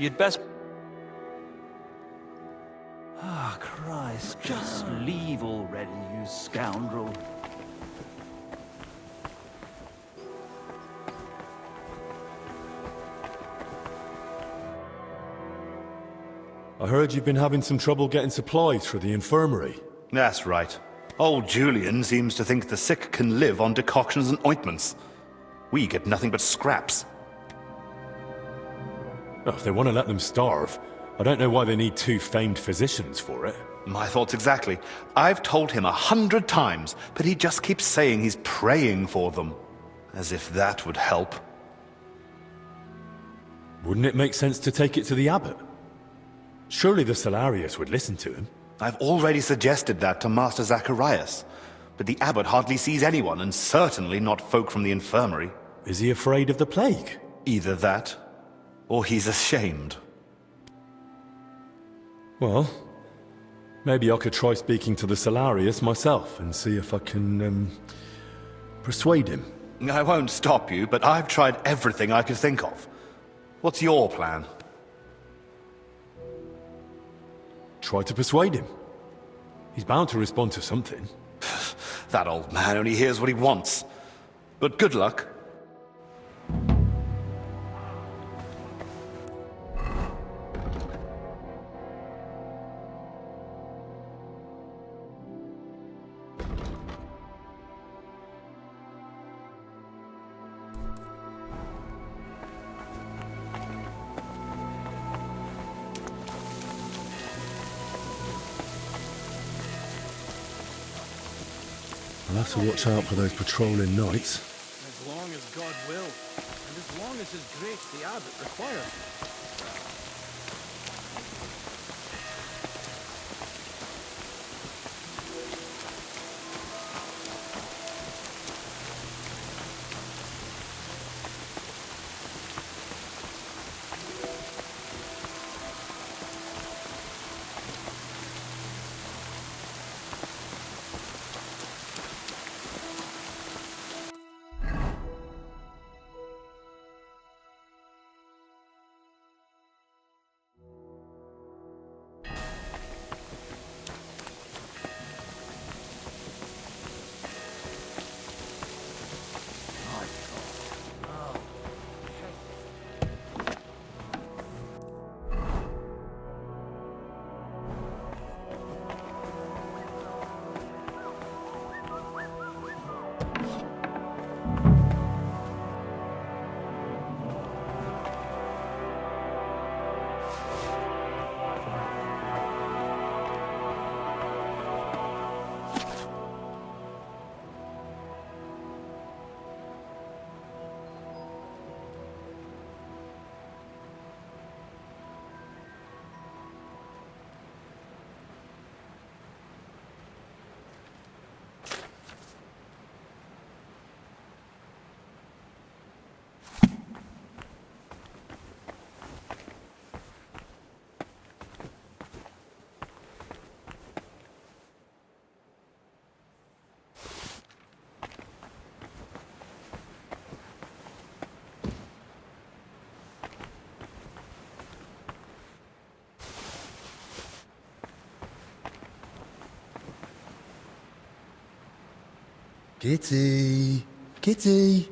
You'd best... Ah, Christ, just leave already, you scoundrel. I heard you've been having some trouble getting supplies for the infirmary. That's right. Old Julian seems to think the sick can live on decoctions and ointments. We get nothing but scraps. Oh, if they want to let them starve, I don't know why they need two famed physicians for it. My thoughts exactly. I've told him 100 times, but he just keeps saying he's praying for them. As if that would help. Wouldn't it make sense to take it to the abbot? Surely the Salarius would listen to him. I've already suggested that to Master Zacharias, but the abbot hardly sees anyone, and certainly not folk from the infirmary. Is he afraid of the plague? Either that, or he's ashamed. Well, maybe I could try speaking to the Salarius myself and see if I can, persuade him. I won't stop you, but I've tried everything I could think of. What's your plan? Try to persuade him. He's bound to respond to something. That old man only hears what he wants. But good luck. I'll have to watch out for those patrolling knights. As long as God will, and as long as His grace the abbot requires. Kitty! Kitty!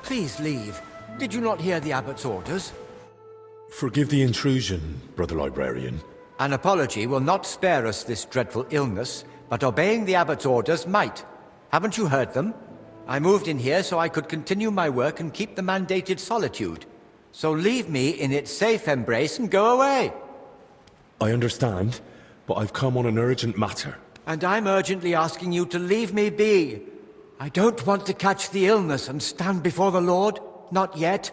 Please leave. Did you not hear the abbot's orders? Forgive the intrusion, Brother Librarian. An apology will not spare us this dreadful illness, but obeying the abbot's orders might. Haven't you heard them? I moved in here so I could continue my work and keep the mandated solitude. So leave me in its safe embrace and go away. I understand, but I've come on an urgent matter. And I'm urgently asking you to leave me be. I don't want to catch the illness and stand before the Lord. Not yet.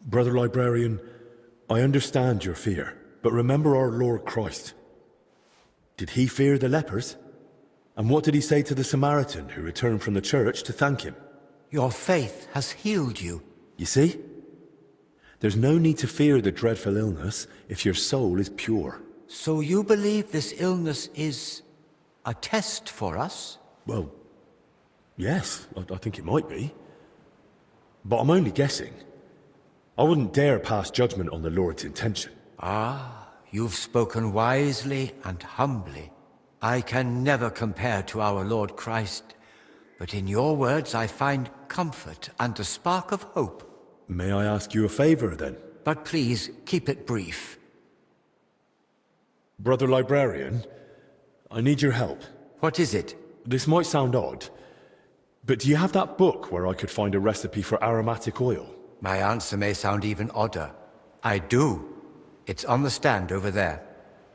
Brother Librarian, I understand your fear, but remember our Lord Christ. Did he fear the lepers? And what did he say to the Samaritan who returned from the church to thank him? Your faith has healed you. You see? There's no need to fear the dreadful illness if your soul is pure. So you believe this illness is a test for us? Well, yes, I think it might be. But I'm only guessing. I wouldn't dare pass judgment on the Lord's intention. Ah, you've spoken wisely and humbly. I can never compare to our Lord Christ, but in your words I find comfort and a spark of hope. May I ask you a favor, then? But please, keep it brief. Brother Librarian, I need your help. What is it? This might sound odd, but do you have that book where I could find a recipe for aromatic oil? My answer may sound even odder. I do. It's on the stand over there.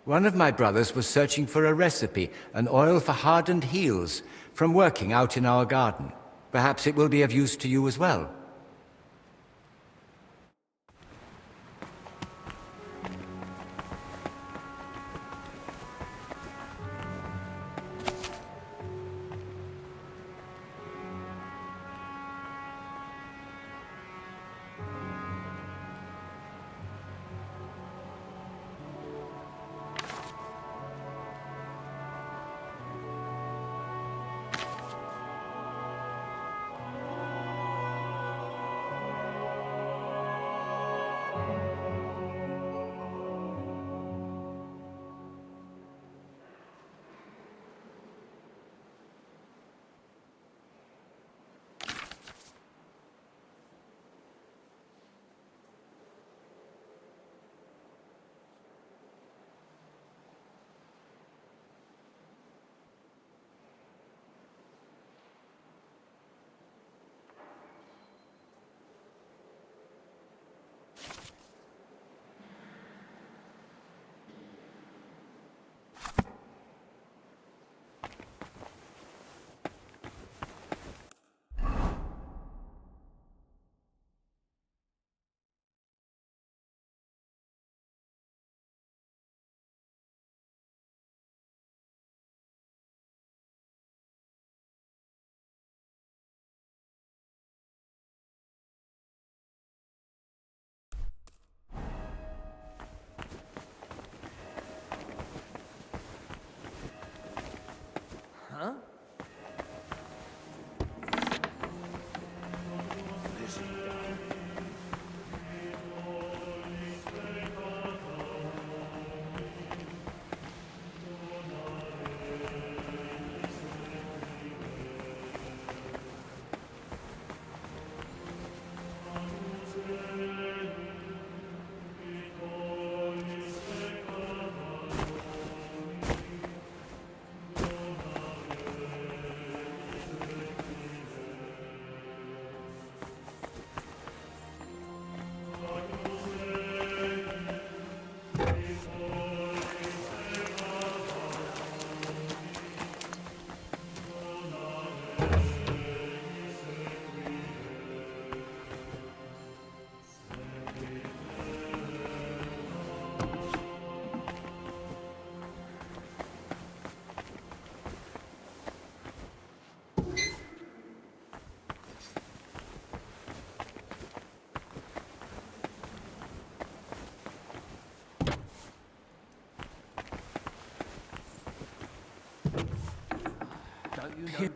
One of my brothers was searching for a recipe, an oil for hardened heels, from working out in our garden. Perhaps it will be of use to you as well.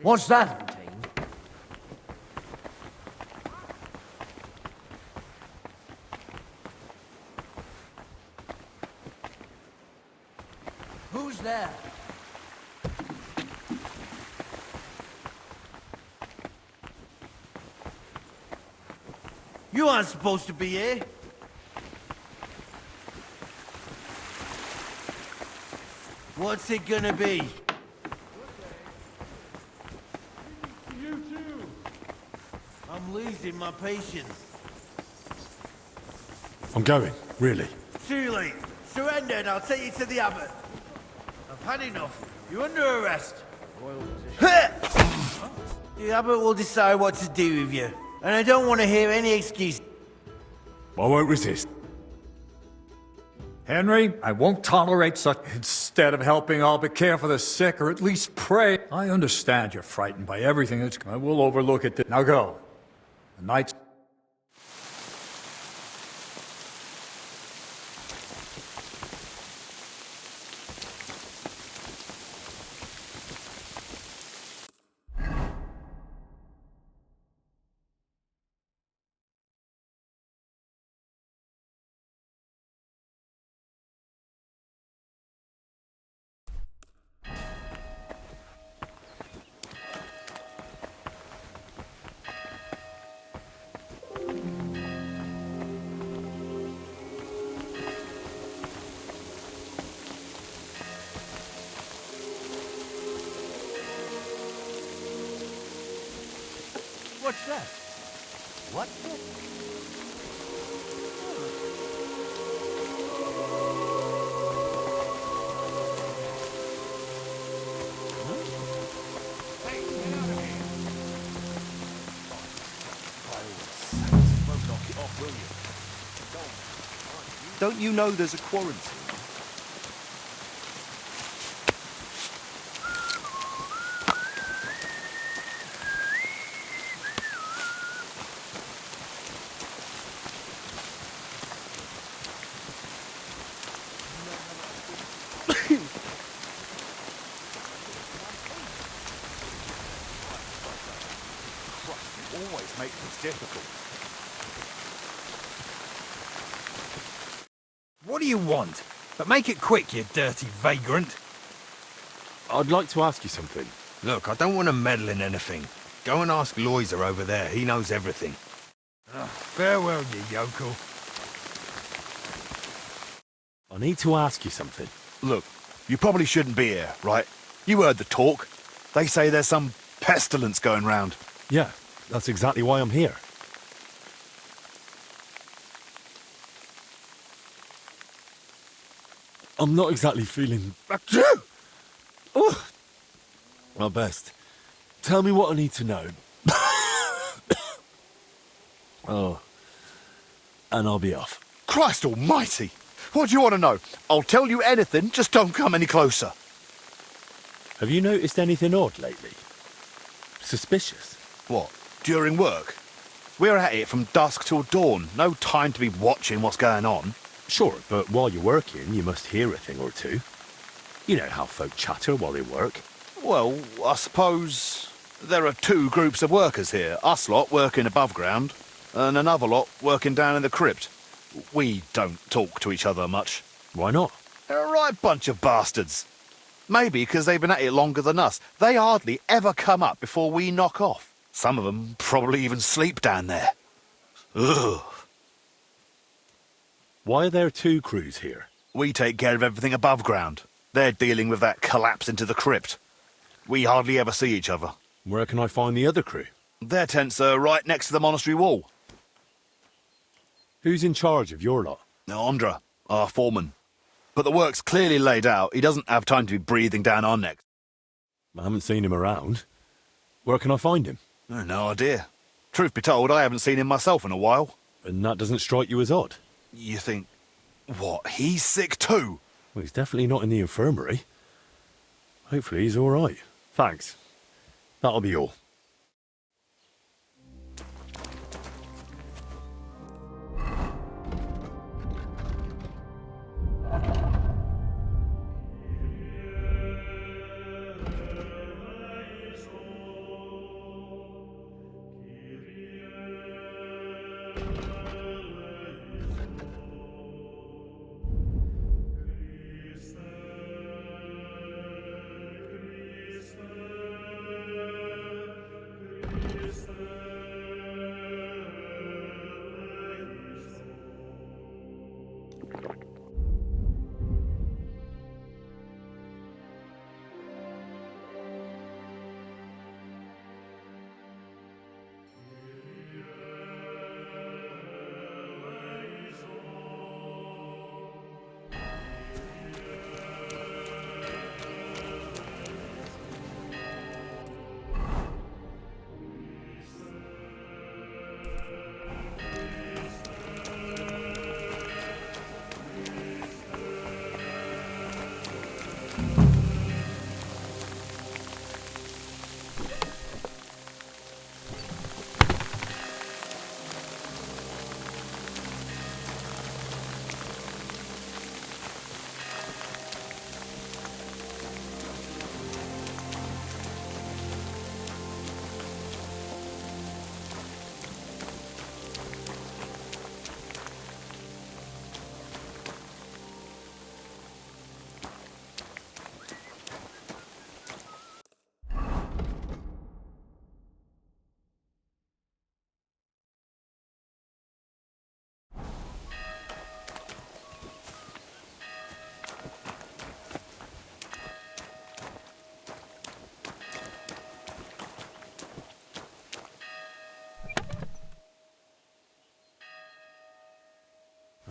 What's that? Who's there? You aren't supposed to be here. What's it gonna be? You too. I'm losing my patience. I'm going, really. Too late. Surrender and I'll take you to the abbot. I've had enough. You're under arrest. The abbot will decide what to do with you. And I don't want to hear any excuse. I won't resist. Henry, I won't tolerate such. Instead of helping, I'll be care for the sick, or at least pray. I understand you're frightened by everything that's. I will overlook it. Now go. The night's. What's that? What? Don't you know there's a quarantine? Always make things difficult. What do you want? But make it quick, you dirty vagrant. I'd like to ask you something. Look, I don't want to meddle in anything. Go and ask Loiser over there. He knows everything. Farewell, you yokel. I need to ask you something. Look, you probably shouldn't be here, right? You heard the talk. They say there's some pestilence going round. Yeah, that's exactly why I'm here. I'm not exactly feeling... Oh, my best. Tell me what I need to know. Oh, and I'll be off. Christ almighty! What do you want to know? I'll tell you anything, just don't come any closer. Have you noticed anything odd lately? Suspicious? What, during work? We're at it from dusk till dawn. No time to be watching what's going on. Sure, but while you're working, you must hear a thing or two. You know how folk chatter while they work. Well, I suppose there are two groups of workers here. Us lot working above ground, and another lot working down in the crypt. We don't talk to each other much. Why not? They're a right bunch of bastards. Maybe because they've been at it longer than us. They hardly ever come up before we knock off. Some of them probably even sleep down there. Ugh. Why are there two crews here? We take care of everything above ground. They're dealing with that collapse into the crypt. We hardly ever see each other. Where can I find the other crew? Their tents are right next to the monastery wall. Who's in charge of your lot? Andra, our foreman. But the work's clearly laid out. He doesn't have time to be breathing down our necks. I haven't seen him around. Where can I find him? No idea. Truth be told, I haven't seen him myself in a while. And that doesn't strike you as odd? You think, what, he's sick too? Well, he's definitely not in the infirmary. Hopefully he's all right. Thanks. That'll be all.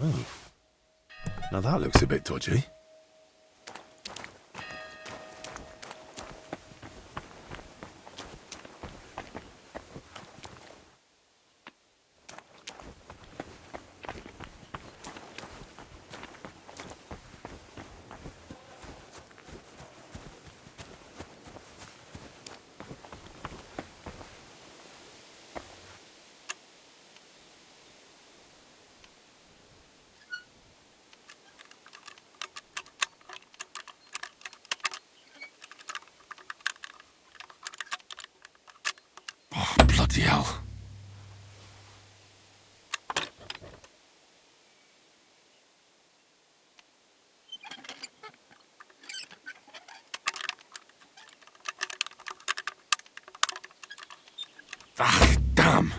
Now that looks a bit dodgy. Oh, bloody hell. Ah, damn.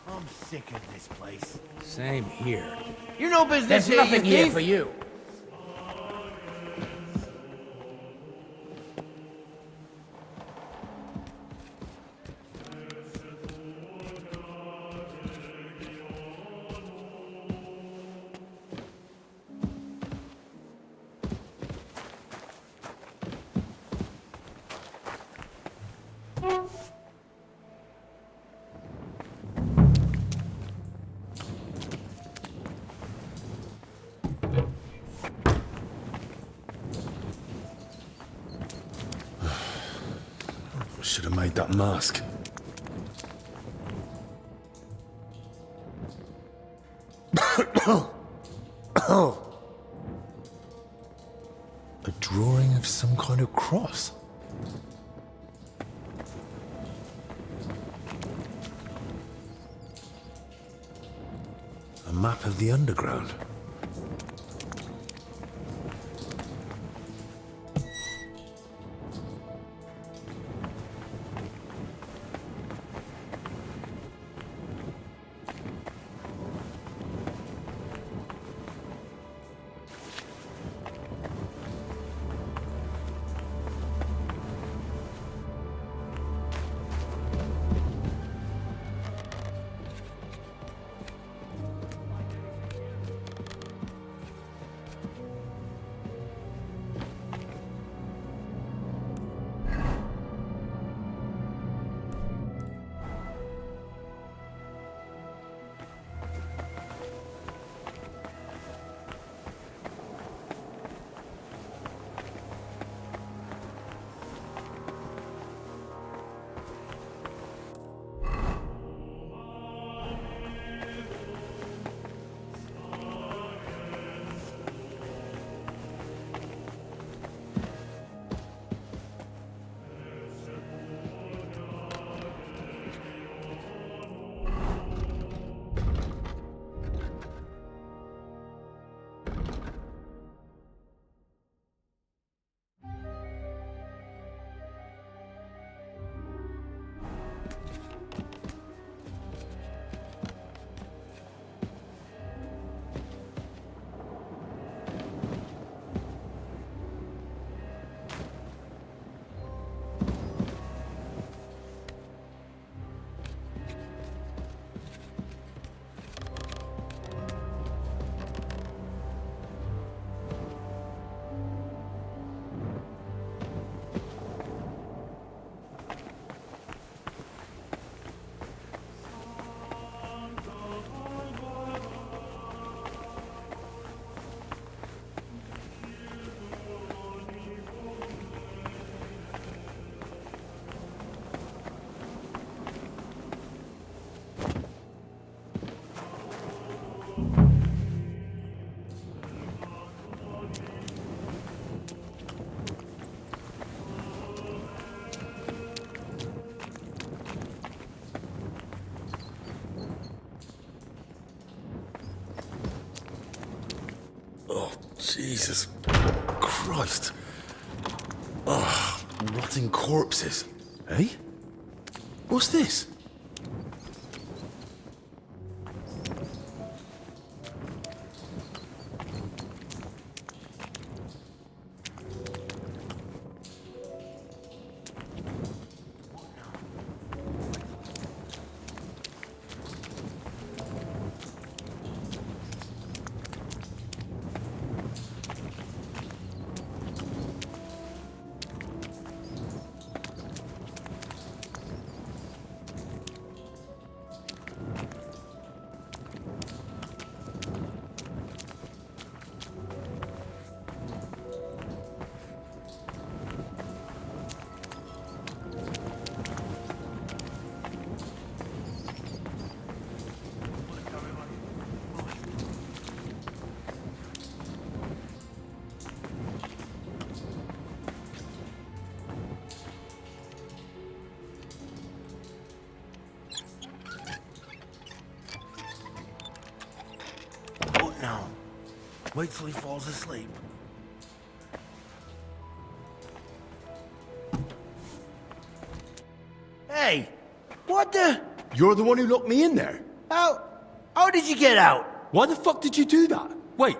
I'm sick of this place. Same here. You're no business There's here, nothing you here thief. for you. I should have made that mask. A drawing of some kind of cross. A map of the underground. Oh, Jesus Christ. Oh, rotting corpses. Eh? What's this? What now? Wait till he falls asleep. Hey! What the? You're the one who locked me in there? How did you get out? Why the fuck did you do that? Wait.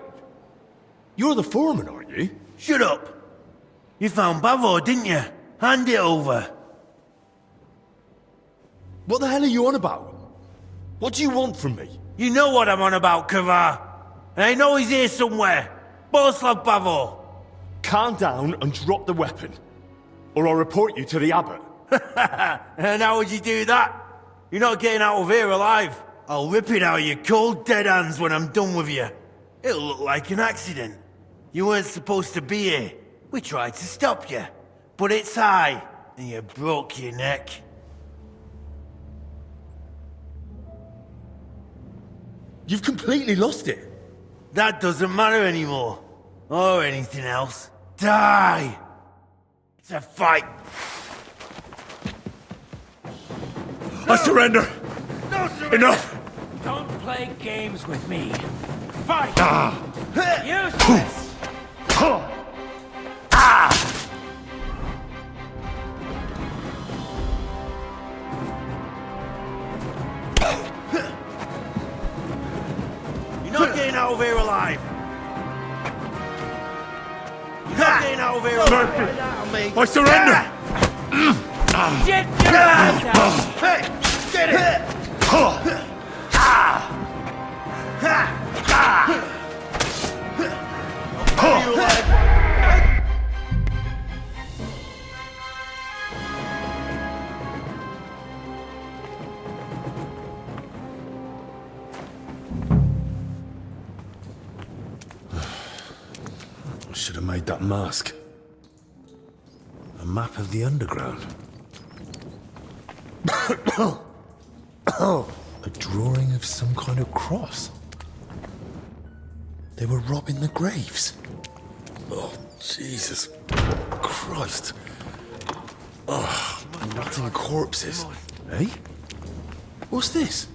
You're the foreman, aren't you? Shut up! You found Bavo, didn't you? Hand it over. What the hell are you on about? What do you want from me? You know what I'm on about, Kavar. And I know he's here somewhere. Boslav Bavo. Calm down and drop the weapon. Or I'll report you to the abbot. And how would you do that? You're not getting out of here alive. I'll rip it out of your cold dead hands when I'm done with you. It'll look like an accident. You weren't supposed to be here. We tried to stop you. But it's high, and you broke your neck. You've completely lost it. That doesn't matter anymore. Or anything else. Die! It's a fight. I surrender. No surrender! Enough. Don't play games with me. Fight! Useless! You're not getting out of here alive. You're not getting out of here alive. I surrender. Get your ass out! Hey! Get it! You alive. I should have made that mask. A map of the underground. A drawing of some kind of cross. They were robbing the graves. Oh, Jesus Christ. Oh, rotting corpses. Eh? What's this?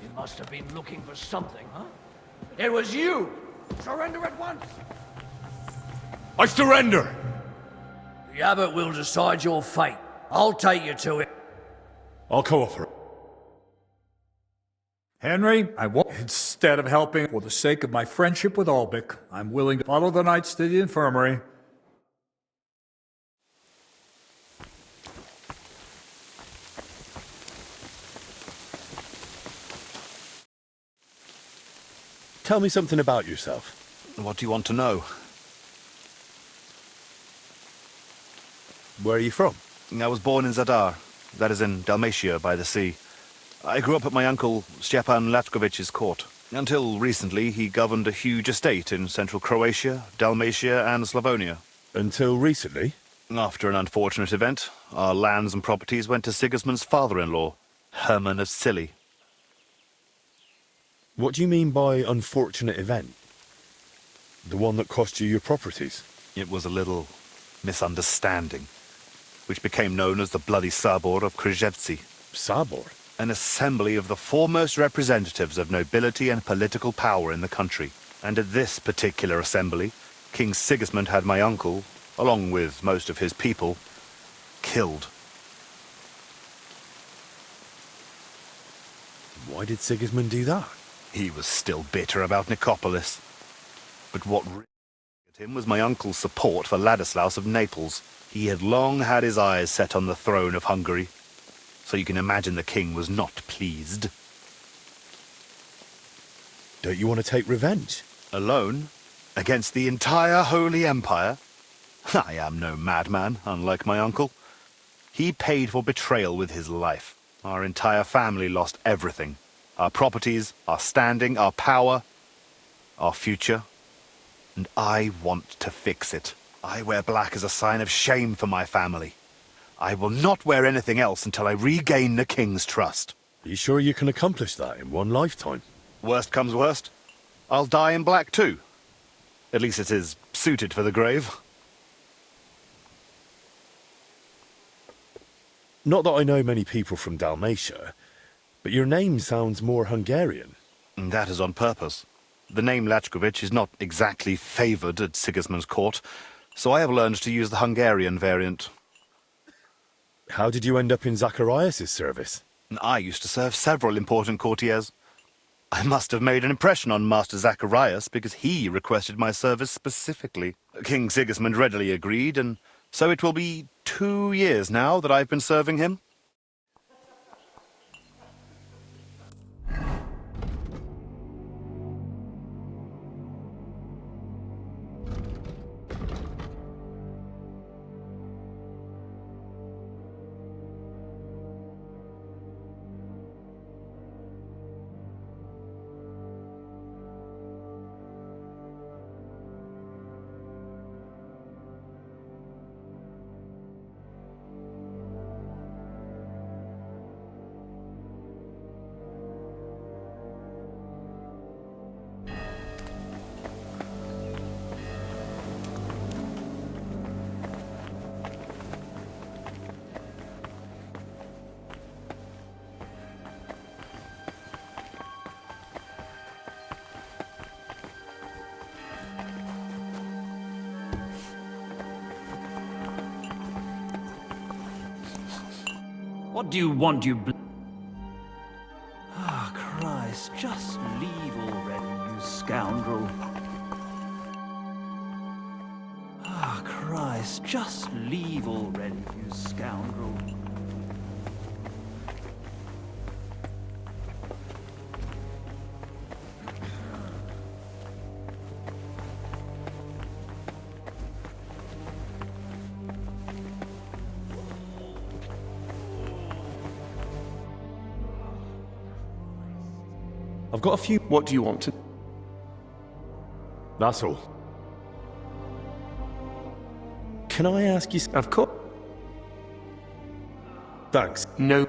You must have been looking for something, huh? It was you! Surrender at once! I surrender! The abbot will decide your fate. I'll take you to it. I'll cooperate. Henry, I won't. Instead of helping for the sake of my friendship with Ulbec, I'm willing to follow the knights to the infirmary. Tell me something about yourself. What do you want to know? Where are you from? I was born in Zadar, that is in Dalmatia by the sea. I grew up at my uncle Stepan Latkovich's court. Until recently, he governed a huge estate in central Croatia, Dalmatia, and Slavonia. Until recently? After an unfortunate event, our lands and properties went to Sigismund's father-in-law, Hermann of Scilly. What do you mean by unfortunate event? The one that cost you your properties? It was a little misunderstanding, which became known as the Bloody Sabor of Krzewcy, Sabor? an assembly of the foremost representatives of nobility and political power in the country. And at this particular assembly, King Sigismund had my uncle, along with most of his people, killed. Why did Sigismund do that? He was still bitter about Nicopolis. But what really at him was my uncle's support for Ladislaus of Naples. He had long had his eyes set on the throne of Hungary, so you can imagine the king was not pleased. Don't you want to take revenge? Alone? Against the entire Holy Empire? I am no madman, unlike my uncle. He paid for betrayal with his life. Our entire family lost everything. Our properties, our standing, our power, our future. And I want to fix it. I wear black as a sign of shame for my family. I will not wear anything else until I regain the king's trust. Are you sure you can accomplish that in one lifetime? Worst comes worst, I'll die in black too. At least it is suited for the grave. Not that I know many people from Dalmatia, but your name sounds more Hungarian. And that is on purpose. The name Lachkovich is not exactly favoured at Sigismund's court, so I have learned to use the Hungarian variant. How did you end up in Zacharias' service? I used to serve several important courtiers. I must have made an impression on Master Zacharias because he requested my service specifically. King Sigismund readily agreed, and so it will be 2 years now that I've been serving him. What do you want, you Ah, Christ, just leave already, you scoundrel. Ah, Christ, just leave already, you scoundrel. I've got a few... What do you want to... That's all. Can I ask you... Of course. Thanks. No.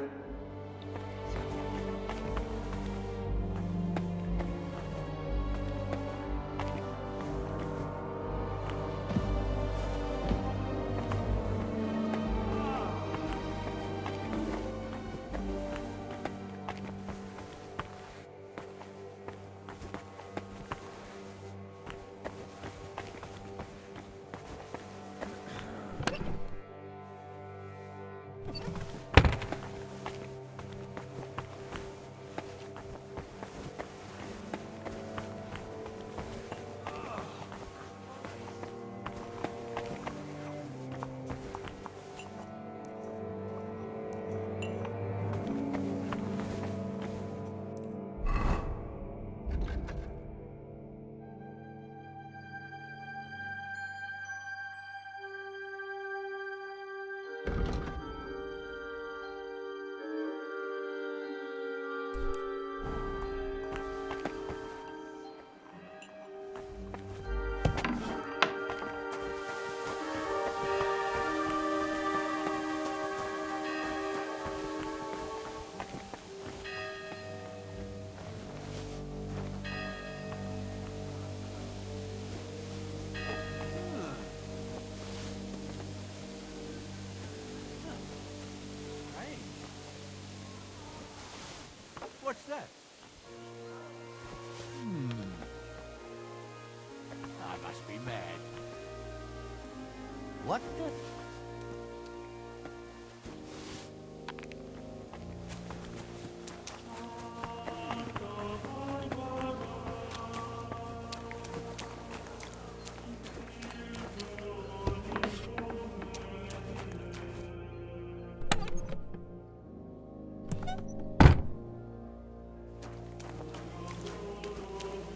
What's that? I must be mad. What the...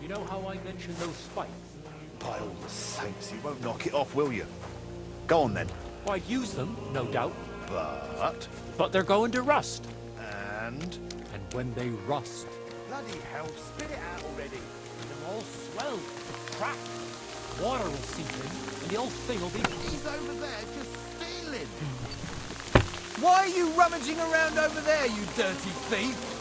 You know how I mentioned those spikes? By all the saints, you won't knock it off, will you? Go on then. Why, use them, no doubt. But But they're going to rust. and And when they rust, bloody hell, spit it out already. they'll all swell, crack. Water will seep in, and the old thing will be... He's over there just stealing. Why are you rummaging around over there, you dirty thief?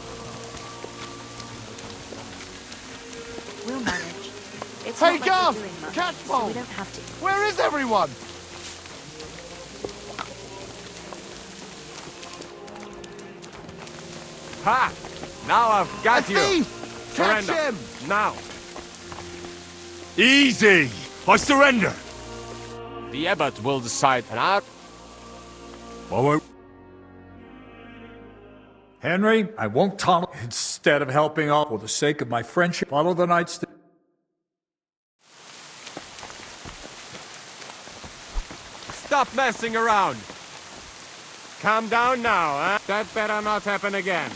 We'll manage. It's Hey, not like Garth! we're doing much, Catch so pole! we don't have to. Where is everyone? Ha! Now I've got you! Thief! Catch Surrender! him! Now! Easy! I surrender! The abbot will decide, and I won't. Henry, I won't tolerate. Instead of helping out for the sake of my friendship, follow the knight's... Stop messing around! Calm down now, eh? That better not happen again.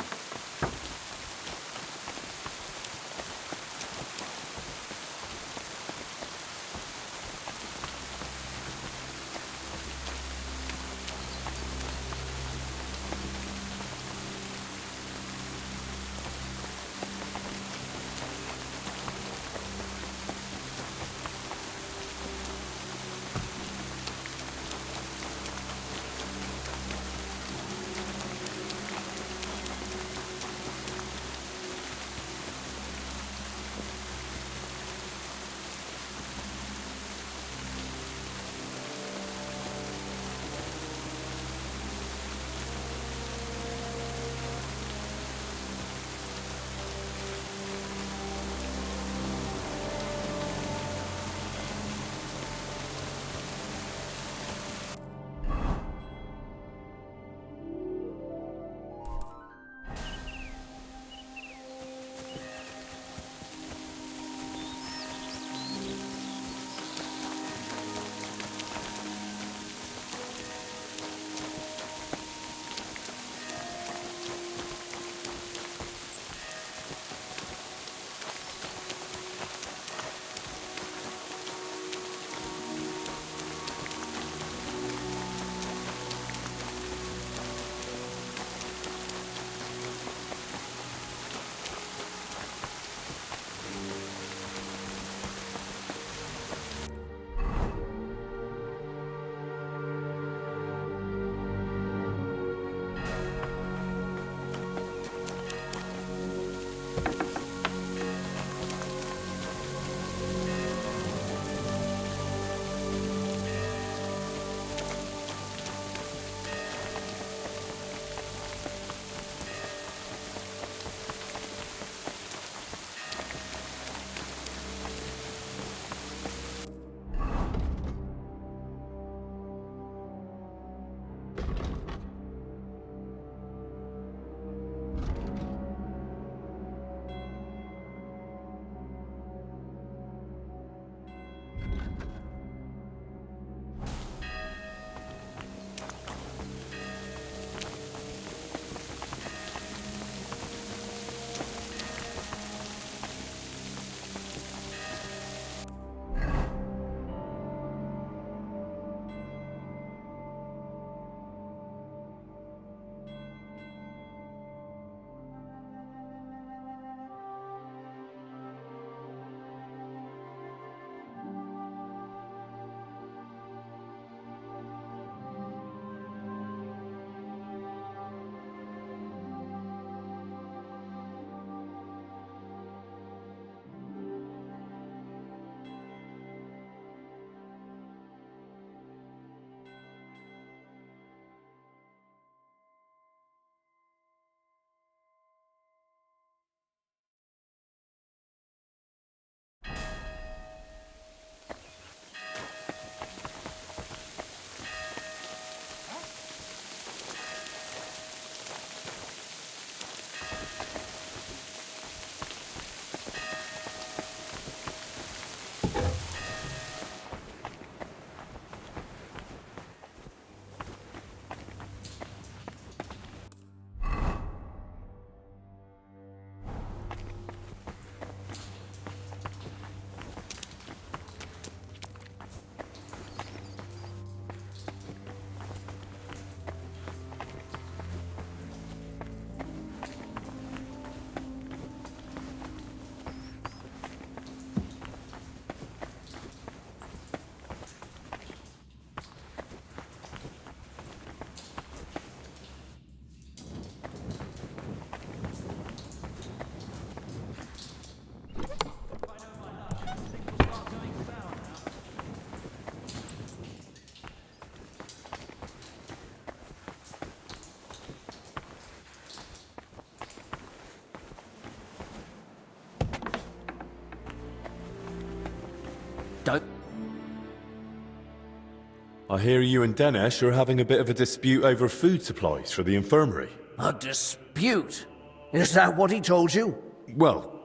I hear you and Dinesh are having a bit of a dispute over food supplies for the infirmary. A dispute? Is that what he told you? Well,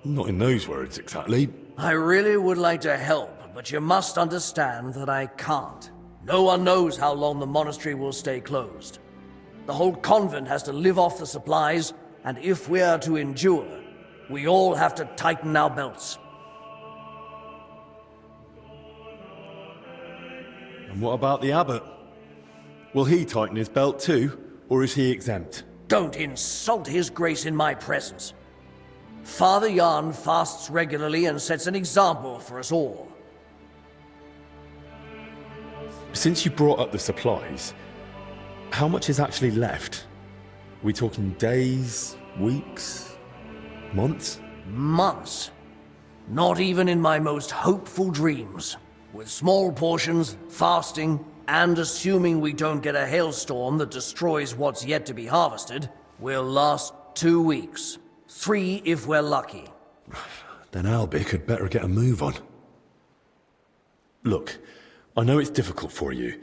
not in those words exactly. I really would like to help, but you must understand that I can't. No one knows how long the monastery will stay closed. The whole convent has to live off the supplies, and if we are to endure, we all have to tighten our belts. And what about the abbot? Will he tighten his belt too, or is he exempt? Don't insult his grace in my presence. Father Jan fasts regularly and sets an example for us all. Since you brought up the supplies, how much is actually left? Are we talking days, weeks, months? Months. Not even in my most hopeful dreams. With small portions, fasting, and assuming we don't get a hailstorm that destroys what's yet to be harvested, we'll last 2 weeks. 3 if we're lucky. Then Albic had better get a move on. Look, I know it's difficult for you,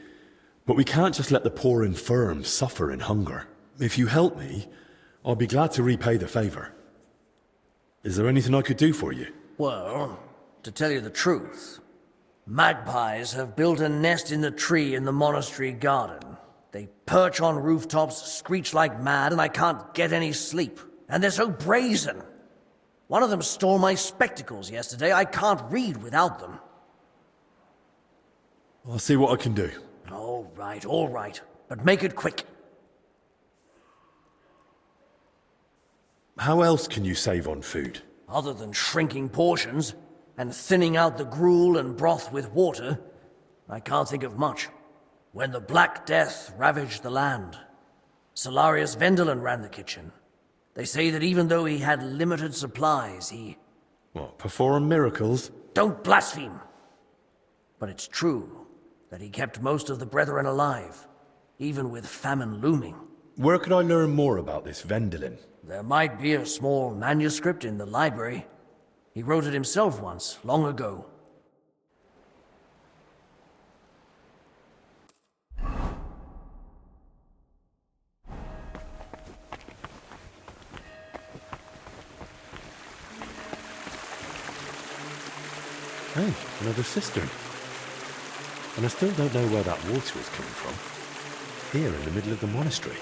but we can't just let the poor infirm suffer in hunger. If you help me, I'll be glad to repay the favor. Is there anything I could do for you? Well, to tell you the truth, magpies have built a nest in the tree in the monastery garden. They perch on rooftops, screech like mad, and I can't get any sleep. And they're so brazen. One of them stole my spectacles yesterday. I can't read without them. I'll see what I can do. All right. But make it quick. How else can you save on food? Other than shrinking portions and thinning out the gruel and broth with water, I can't think of much. When the Black Death ravaged the land, Solarius Vendelin ran the kitchen. They say that even though he had limited supplies, he... What, perform miracles? Don't blaspheme! But it's true that he kept most of the brethren alive, even with famine looming. Where could I learn more about this Vendelin? There might be a small manuscript in the library. He wrote it himself once, long ago. Hey, another cistern. And I still don't know where that water is coming from. Here in the middle of the monastery.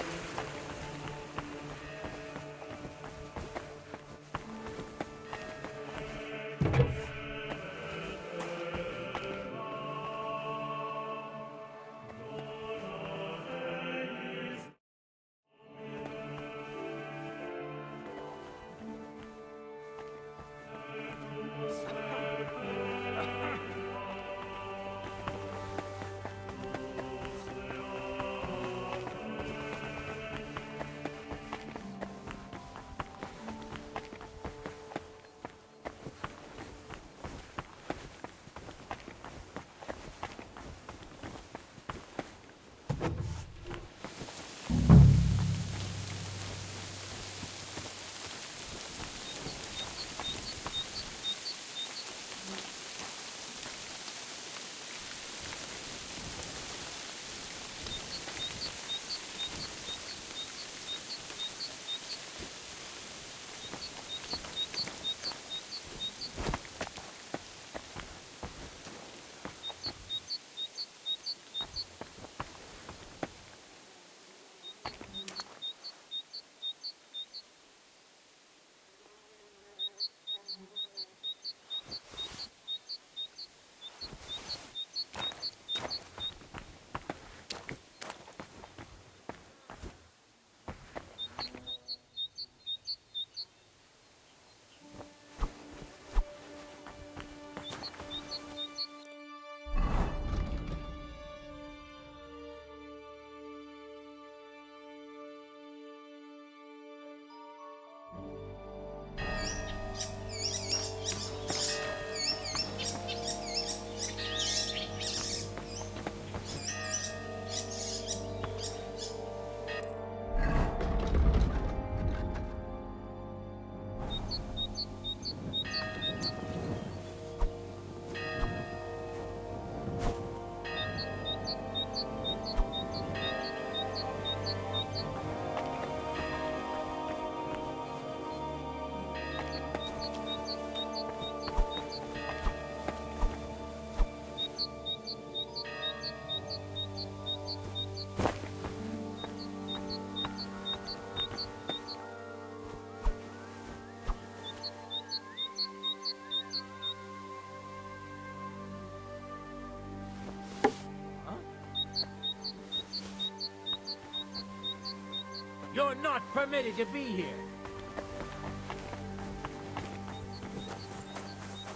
You're not permitted to be here.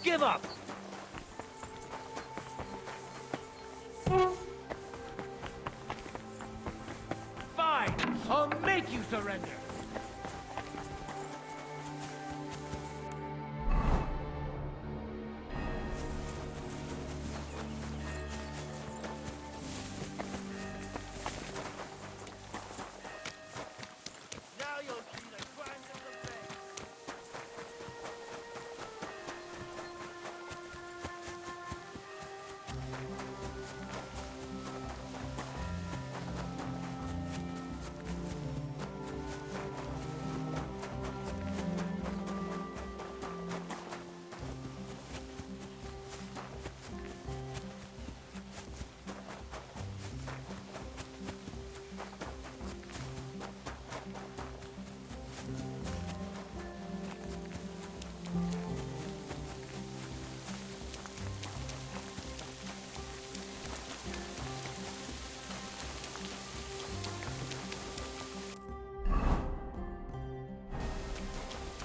Give up! Fine! I'll make you surrender! Now you'll see the grind of the bay.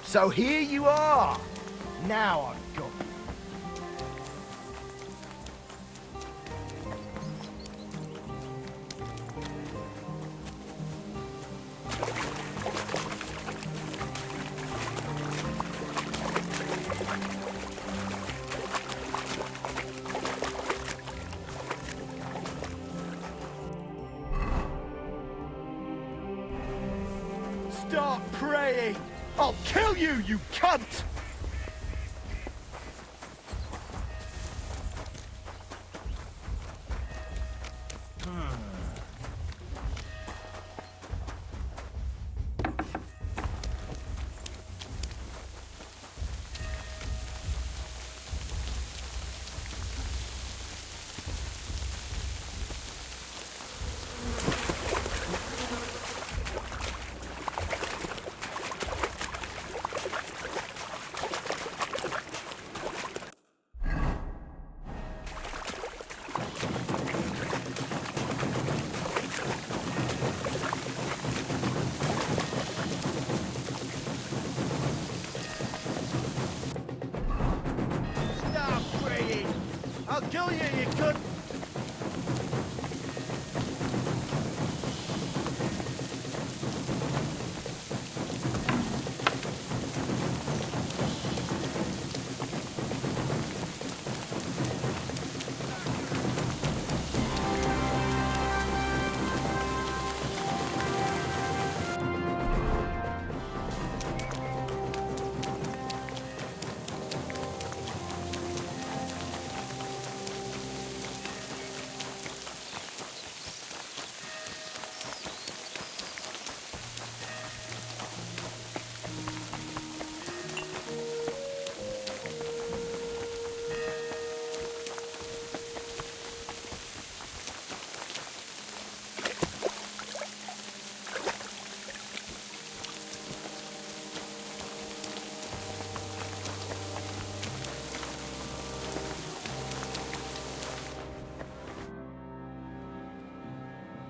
So here you are! Now I've got you. Start praying! I'll kill you, you cunt! Stop praying! I'll kill you, you cunt!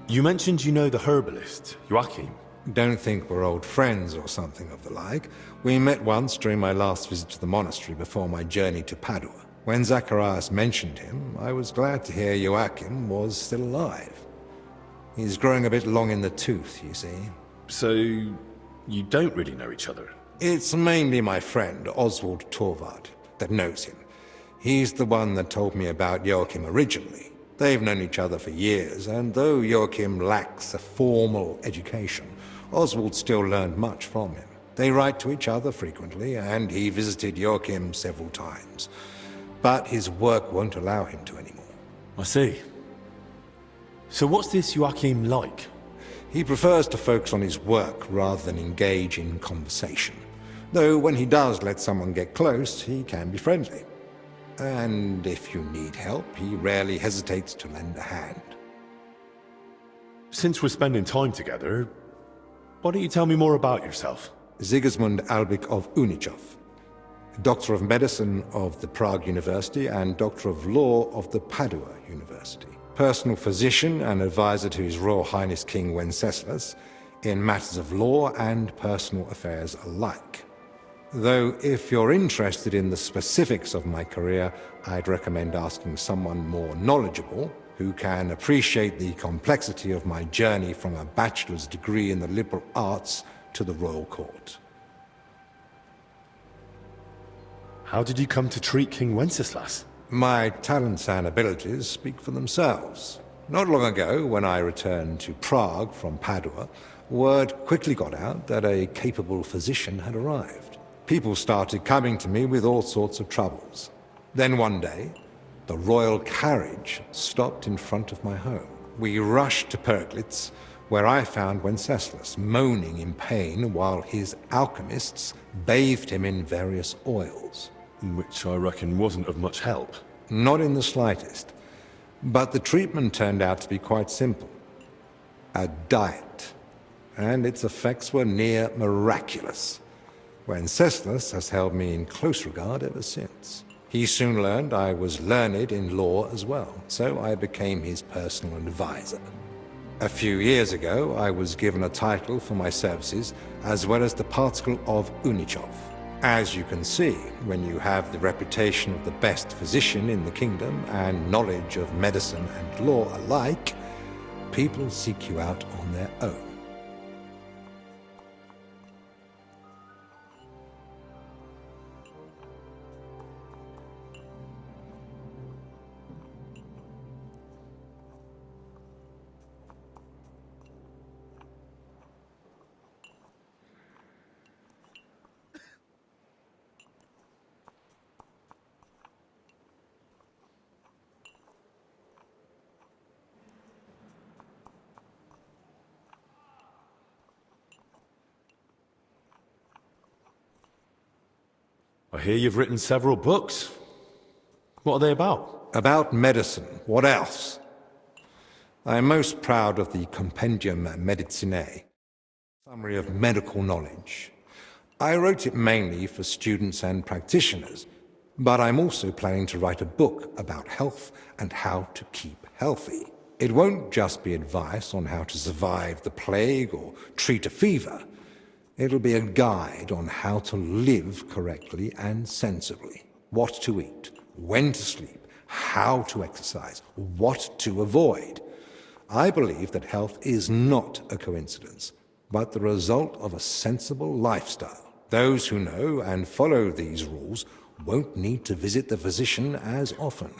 You mentioned you know the herbalist, Joachim. Don't think we're old friends or something of the like. We met once during my last visit to the monastery before my journey to Padua. When Zacharias mentioned him, I was glad to hear Joachim was still alive. He's growing a bit long in the tooth, you see. So, you don't really know each other? It's mainly my friend, Oswald Torvald, that knows him. He's the one that told me about Joachim originally. They've known each other for years, and though Joachim lacks a formal education, Oswald still learned much from him. They write to each other frequently, and he visited Joachim several times. But his work won't allow him to anymore. I see. So what's this Joachim like? He prefers to focus on his work rather than engage in conversation. Though when he does let someone get close, he can be friendly. And if you need help, he rarely hesitates to lend a hand. Since we're spending time together, why don't you tell me more about yourself? Sigismund Albik of Unichov, Doctor of Medicine of the Prague University and Doctor of Law of the Padua University. Personal physician and advisor to His Royal Highness King Wenceslas, in matters of law and personal affairs alike. Though if you're interested in the specifics of my career, I'd recommend asking someone more knowledgeable who can appreciate the complexity of my journey from a bachelor's degree in the liberal arts to the royal court. How did you come to treat King Wenceslas? My talents and abilities speak for themselves. Not long ago, when I returned to Prague from Padua, word quickly got out that a capable physician had arrived. People started coming to me with all sorts of troubles. Then one day, the royal carriage stopped in front of my home. We rushed to Perglitz, where I found Wenceslas moaning in pain while his alchemists bathed him in various oils. Which I reckon wasn't of much help. Not in the slightest. But the treatment turned out to be quite simple. A diet. And its effects were near miraculous. Wenceslas has held me in close regard ever since. He soon learned I was learned in law as well, so I became his personal advisor. A few years ago, I was given a title for my services, as well as the particle of Unichov. As you can see, when you have the reputation of the best physician in the kingdom and knowledge of medicine and law alike, people seek you out on their own. I hear you've written several books. What are they about? About medicine. What else? I'm most proud of the Compendium Medicinae, summary of medical knowledge. I wrote it mainly for students and practitioners, but I'm also planning to write a book about health and how to keep healthy. It won't just be advice on how to survive the plague or treat a fever. It'll be a guide on how to live correctly and sensibly. What to eat, when to sleep, how to exercise, what to avoid. I believe that health is not a coincidence, but the result of a sensible lifestyle. Those who know and follow these rules won't need to visit the physician as often,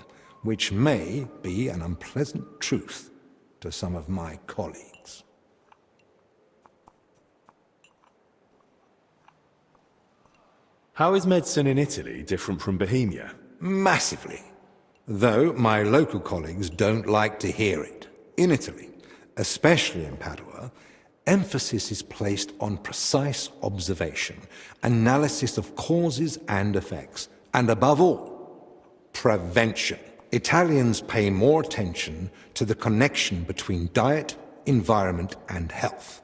which may be an unpleasant truth to some of my colleagues. How is medicine in Italy different from Bohemia? Massively. Though my local colleagues don't like to hear it. In Italy, especially in Padua, emphasis is placed on precise observation, analysis of causes and effects, and above all, prevention. Italians pay more attention to the connection between diet, environment, and health.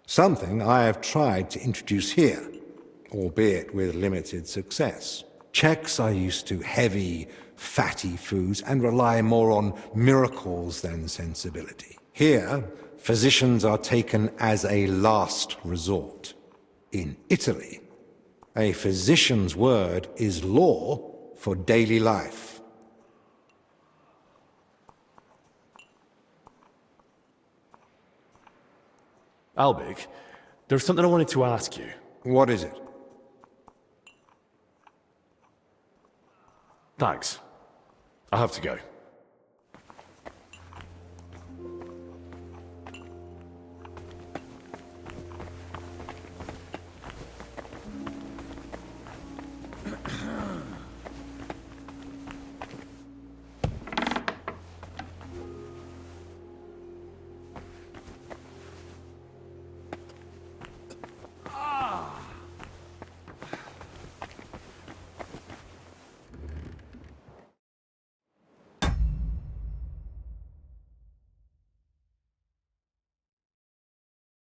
Something I have tried to introduce here, albeit with limited success. Czechs are used to heavy, fatty foods and rely more on miracles than sensibility. Here, physicians are taken as a last resort. In Italy, a physician's word is law for daily life. Albig, there's something I wanted to ask you. What is it? Thanks. I have to go.